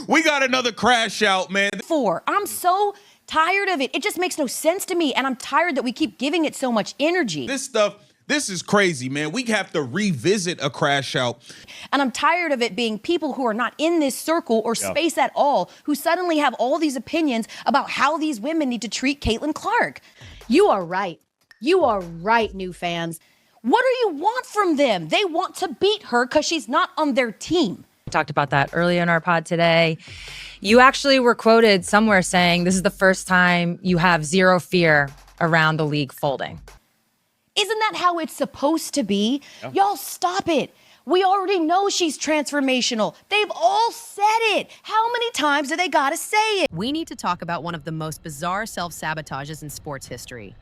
We got another crash out, man. I'm so tired of it. It just makes no sense to me, and I'm tired that we keep giving it so much energy. This is crazy, man. We have to revisit a crash out. And I'm tired of it being people who are not in this circle or space at all who suddenly have all these opinions about how these women need to treat Caitlin Clark. You are right. You are right, new fans. What do you want from them? They want to beat her because she's not on their team. We talked about that earlier in our pod today. You actually were quoted somewhere saying this is the first time you have zero fear around the league folding. Isn't that how it's supposed to be? Yeah. Y'all stop it. We already know she's transformational. They've all said it. How many times do they gotta say it? We need to talk about one of the most bizarre self-sabotages in sports history.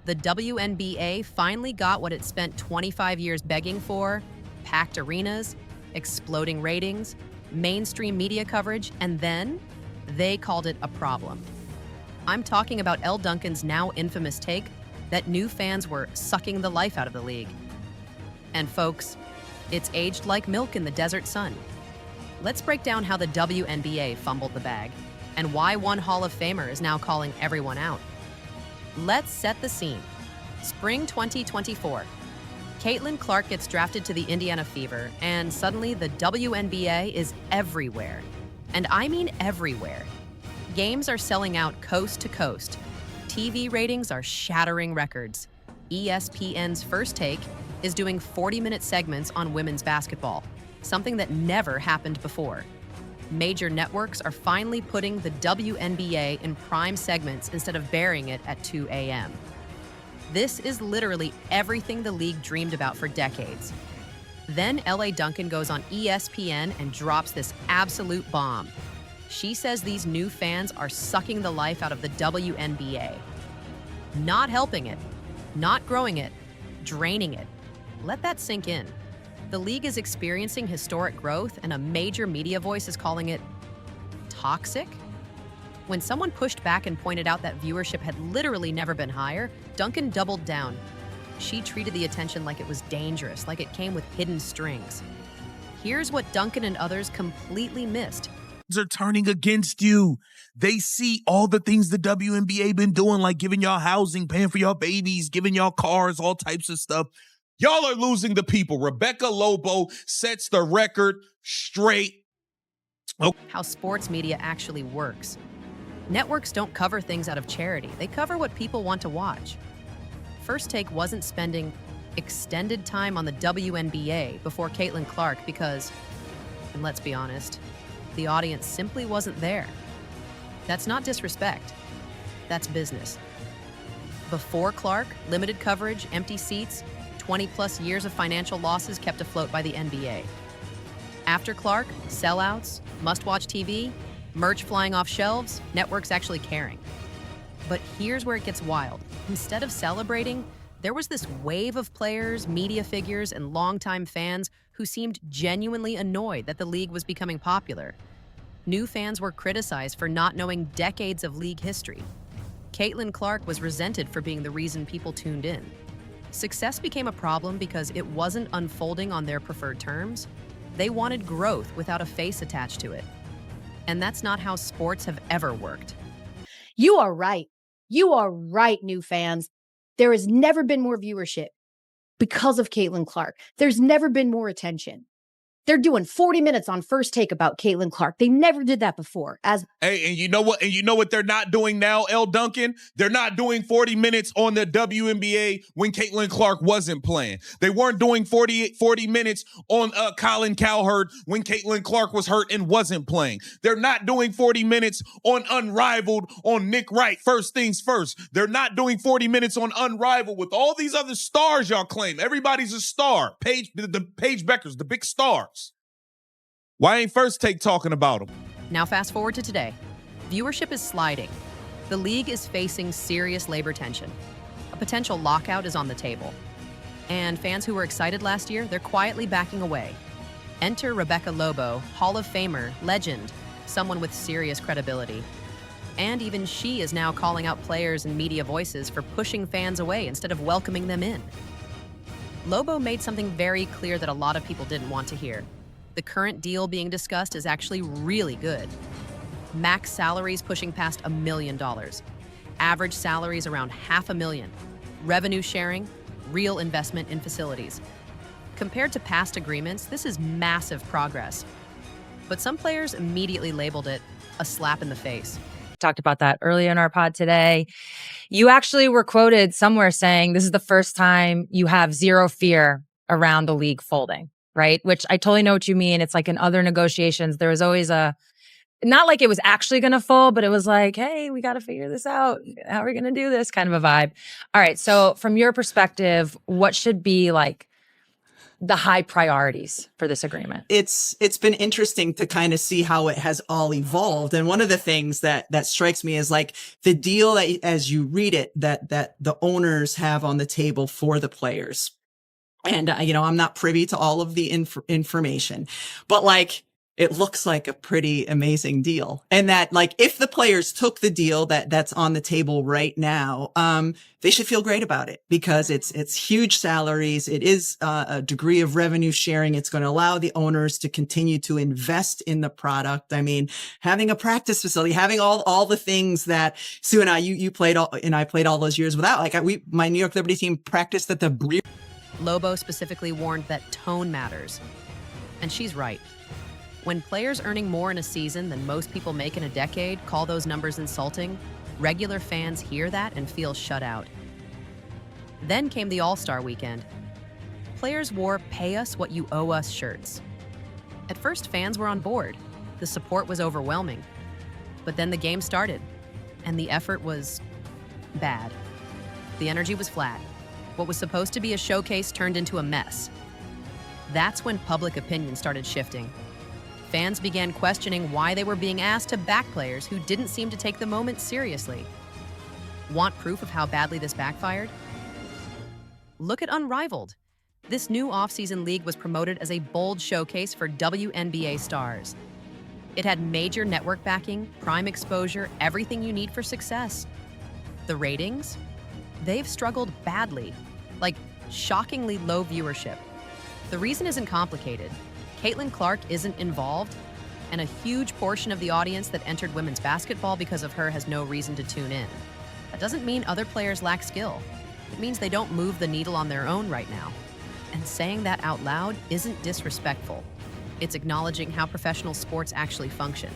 The WNBA finally got what it spent 25 years begging for: packed arenas, exploding ratings, mainstream media coverage, and then they called it a problem. I'm talking about Elle Duncan's now infamous take that new fans were sucking the life out of the league. And folks, it's aged like milk in the desert sun. Let's break down how the WNBA fumbled the bag and why one Hall of Famer is now calling everyone out. Let's set the scene. Spring 2024. Caitlin Clark gets drafted to the Indiana Fever, and suddenly the WNBA is everywhere. And I mean everywhere. Games are selling out coast to coast. TV ratings are shattering records. ESPN's First Take is doing 40-minute segments on women's basketball, something that never happened before. Major networks are finally putting the WNBA in prime segments instead of burying it at 2 a.m. This is literally everything the league dreamed about for decades. Then Elle Duncan goes on ESPN and drops this absolute bomb. She says these new fans are sucking the life out of the WNBA. Not helping it, not growing it, draining it. Let that sink in. The league is experiencing historic growth, and a major media voice is calling it toxic. When someone pushed back and pointed out that viewership had literally never been higher, Duncan doubled down. She treated the attention like it was dangerous, like it came with hidden strings. Here's what Duncan and others completely missed. Are turning against you. They see all the things the WNBA been doing, like giving y'all housing, paying for y'all babies, giving y'all cars, all types of stuff. Y'all are losing the people. Rebecca Lobo sets the record straight. How sports media actually works. Networks don't cover things out of charity. They cover what people want to watch. First Take wasn't spending extended time on the WNBA before Caitlin Clark because, and let's be honest, the audience simply wasn't there. That's not disrespect. That's business. Before Clark, limited coverage, empty seats, 20-plus years of financial losses kept afloat by the NBA. After Clark, sellouts, must-watch TV, merch flying off shelves, networks actually caring. But here's where it gets wild. Instead of celebrating, there was this wave of players, media figures, and longtime fans who seemed genuinely annoyed that the league was becoming popular. New fans were criticized for not knowing decades of league history. Caitlin Clark was resented for being the reason people tuned in. Success became a problem because it wasn't unfolding on their preferred terms. They wanted growth without a face attached to it. And that's not how sports have ever worked. You are right. You are right, new fans. There has never been more viewership because of Caitlin Clark. There's never been more attention. They're doing 40 minutes on First Take about Caitlin Clark. They never did that before. Hey, and you know what? And you know what they're not doing now, Elle Duncan? They're not doing 40 minutes on the WNBA when Caitlin Clark wasn't playing. They weren't doing 40 minutes on Colin Cowherd when Caitlin Clark was hurt and wasn't playing. They're not doing 40 minutes on Unrivaled on Nick Wright. First things first. They're not doing 40 minutes on Unrivaled with all these other stars y'all claim. Everybody's a star. The Paige Beckers, the big stars. Why ain't First Take talking about them? Now fast forward to today. Viewership is sliding. The league is facing serious labor tension. A potential lockout is on the table. And fans who were excited last year, they're quietly backing away. Enter Rebecca Lobo, Hall of Famer, legend, someone with serious credibility. And even she is now calling out players and media voices for pushing fans away instead of welcoming them in. Lobo made something very clear that a lot of people didn't want to hear. The current deal being discussed is actually really good. Max salaries pushing past $1 million. Average salaries around $500,000. Revenue sharing, real investment in facilities. Compared to past agreements, this is massive progress. But some players immediately labeled it a slap in the face. Talked about that earlier in our pod today. You actually were quoted somewhere saying this is the first time you have zero fear around the league folding, right? Which I totally know what you mean. It's like in other negotiations, there was always not like it was actually going to fold, but it was like, hey, we got to figure this out. How are we going to do this kind of a vibe? All right. So from your perspective, what should be like the high priorities for this agreement? It's been interesting to kind of see how it has all evolved. And one of the things that strikes me is like the deal that, as you read it, that the owners have on the table for the players. And, I'm not privy to all of the information, but like, it looks like a pretty amazing deal. And that like, if the players took the deal that's on the table right now, they should feel great about it because it's huge salaries. It is a degree of revenue sharing. It's going to allow the owners to continue to invest in the product. I mean, having a practice facility, having all the things that Sue and you played and I played all those years without. Like my New York Liberty team practiced at the Lobo specifically warned that tone matters. And she's right. When players earning more in a season than most people make in a decade call those numbers insulting, regular fans hear that and feel shut out. Then came the All-Star weekend. Players wore "Pay Us What You Owe Us" shirts. At first, fans were on board. The support was overwhelming. But then the game started, and the effort was bad. The energy was flat. What was supposed to be a showcase turned into a mess. That's when public opinion started shifting. Fans began questioning why they were being asked to back players who didn't seem to take the moment seriously. Want proof of how badly this backfired? Look at Unrivaled. This new off-season league was promoted as a bold showcase for WNBA stars. It had major network backing, prime exposure, everything you need for success. The ratings? They've struggled badly, like shockingly low viewership. The reason isn't complicated. Caitlin Clark isn't involved, and a huge portion of the audience that entered women's basketball because of her has no reason to tune in. That doesn't mean other players lack skill. It means they don't move the needle on their own right now. And saying that out loud isn't disrespectful. It's acknowledging how professional sports actually function.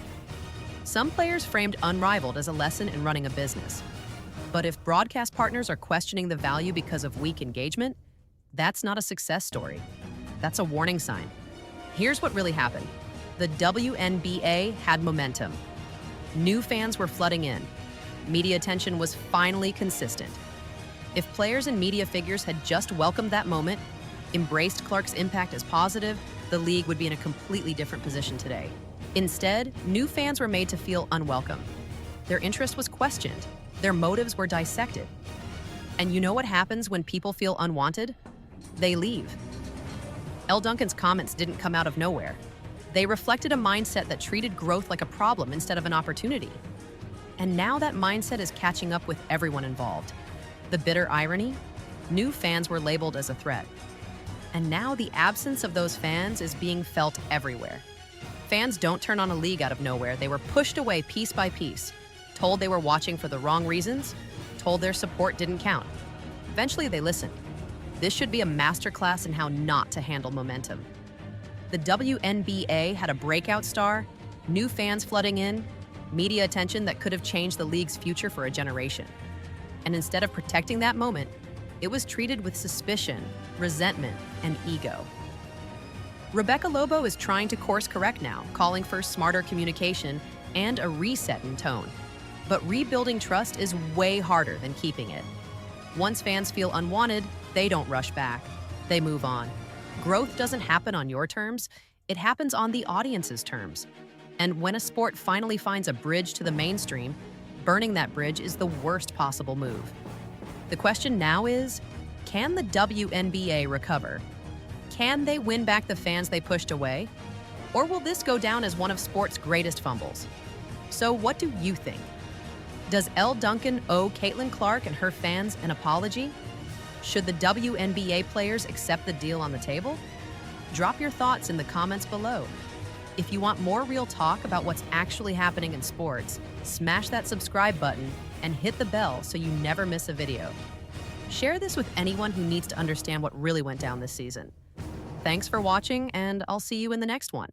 Some players framed Unrivaled as a lesson in running a business. But if broadcast partners are questioning the value because of weak engagement, that's not a success story. That's a warning sign. Here's what really happened. The WNBA had momentum. New fans were flooding in. Media attention was finally consistent. If players and media figures had just welcomed that moment, embraced Clark's impact as positive, the league would be in a completely different position today. Instead, new fans were made to feel unwelcome. Their interest was questioned. Their motives were dissected. And you know what happens when people feel unwanted? They leave. Elle Duncan's comments didn't come out of nowhere. They reflected a mindset that treated growth like a problem instead of an opportunity. And now that mindset is catching up with everyone involved. The bitter irony? New fans were labeled as a threat. And now the absence of those fans is being felt everywhere. Fans don't turn on a league out of nowhere. They were pushed away piece by piece, told they were watching for the wrong reasons, told their support didn't count. Eventually they listened. This should be a masterclass in how not to handle momentum. The WNBA had a breakout star, new fans flooding in, media attention that could have changed the league's future for a generation. And instead of protecting that moment, it was treated with suspicion, resentment, and ego. Rebecca Lobo is trying to course correct now, calling for smarter communication and a reset in tone. But rebuilding trust is way harder than keeping it. Once fans feel unwanted, they don't rush back. They move on. Growth doesn't happen on your terms. It happens on the audience's terms. And when a sport finally finds a bridge to the mainstream, burning that bridge is the worst possible move. The question now is, can the WNBA recover? Can they win back the fans they pushed away? Or will this go down as one of sport's greatest fumbles? So what do you think? Does Elle Duncan owe Caitlin Clark and her fans an apology? Should the WNBA players accept the deal on the table? Drop your thoughts in the comments below. If you want more real talk about what's actually happening in sports, smash that subscribe button and hit the bell so you never miss a video. Share this with anyone who needs to understand what really went down this season. Thanks for watching, and I'll see you in the next one.